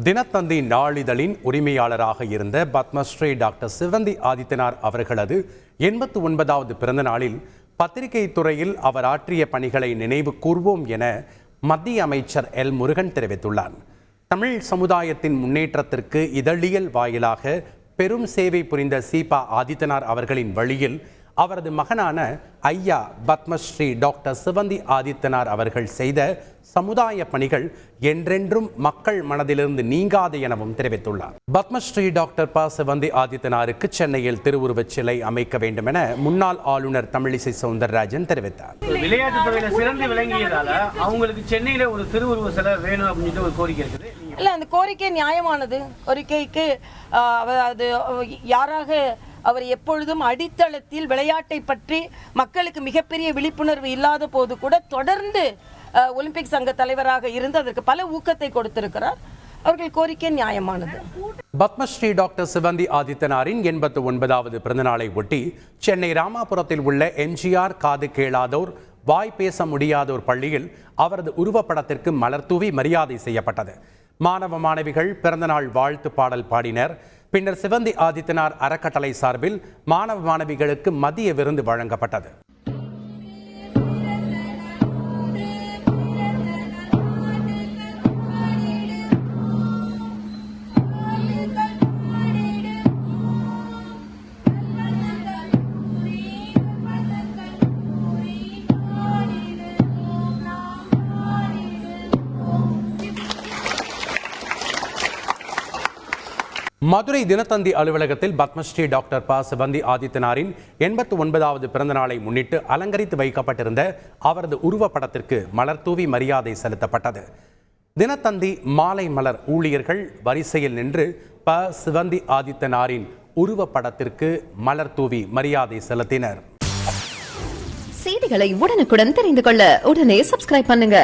தினத்தந்தி நாளிதழின் உரிமையாளராக இருந்த பத்மஸ்ரீ டாக்டர் சிவந்தி ஆதித்தனார் அவர்களது 89வது பிறந்த நாளில் பத்திரிகை துறையில் அவர் ஆற்றிய பணிகளை நினைவு கூர்வோம் என மத்திய அமைச்சர் எல் முருகன் தெரிவித்துள்ளார். தமிழ் சமுதாயத்தின் முன்னேற்றத்திற்கு இதழியல் வாயிலாக பெரும் சேவை புரிந்த சீபா ஆதித்தனார் அவர்களின் வழியில் அவரது மகனான ஐயா பத்மஸ்ரீ டாக்டர் சிவந்தி ஆதித்தனார் அவர்கள் செய்த சமுதாய பணிகள் என்றென்றும் மக்கள் மனதிலிருந்து நீங்காது எனவும் தெரிவித்துள்ளார். பத்மஸ்ரீ டாக்டர் ப சிவந்தி ஆதித்தனாருக்கு சென்னையில் திருவுருவச் சிலை அமைக்க வேண்டும் என முன்னாள் ஆளுநர் தமிழிசை சவுந்தரராஜன் தெரிவித்தார். விளையாட்டு துறையில சிறந்து விளங்கியதால அவங்களுக்கு சென்னையில ஒரு திருவுருவ சிலை வேணும் அப்படின்னு ஒரு கோரிக்கை இருக்குது. இல்ல, அந்த கோரிக்கை நியாயமானது. கோரிக்கைக்கு அது யாராக அவர் எப்பொழுதும் அடித்தளத்தில் விளையாட்டை பற்றி மக்களுக்கு மிகப்பெரிய விழிப்புணர்வு இல்லாத போது கூட தொடர்ந்து ஒலிம்பிக் சங்க தலைவராக இருந்து அதற்கு பல ஊக்கத்தை கொடுத்திருக்கிறார். அவர்கள் கோரிக்கை நியாயமானது. பத்மஸ்ரீ டாக்டர் சிவந்தி ஆதித்தனாரின் 89வது பிறந்தநாளை ஒட்டி சென்னை ராமாபுரத்தில் உள்ள எம்ஜிஆர் காது கேளாதோர் வாய் பேச முடியாதோர் பள்ளியில் அவரது உருவப்படத்திற்கு மலர் தூவி மரியாதை செய்யப்பட்டது. மாணவ மாணவிகள் பிறந்தநாள் வாழ்த்து பாடல் பாடினர். பின்னர் சிவந்தி ஆதித்தனார் அறக்கட்டளை சார்பில் மாணவ மாணவிகளுக்கு மதிய விருந்து வழங்கப்பட்டது. மதுரை தினத்தந்தி அலுவலகத்தில் பத்மஸ்ரீ டாக்டர் ப சிவந்தி ஆதித்தனாரின் 89வது பிறந்த நாளை முன்னிட்டு அலங்கரித்து வைக்கப்பட்டிருந்த அவரது உருவப்படத்திற்கு மலர் தூவி மரியாதை செலுத்தப்பட்டது. தினத்தந்தி மாலை மலர் ஊழியர்கள் வரிசையில் நின்று ப சிவந்தி ஆதித்தனாரின் உருவப்படத்திற்கு மலர் தூவி மரியாதை செலுத்தினர். செய்திகளை உடனுக்குடன் தெரிந்து கொள்ள உடனே சப்ஸ்கிரைப் பண்ணுங்க.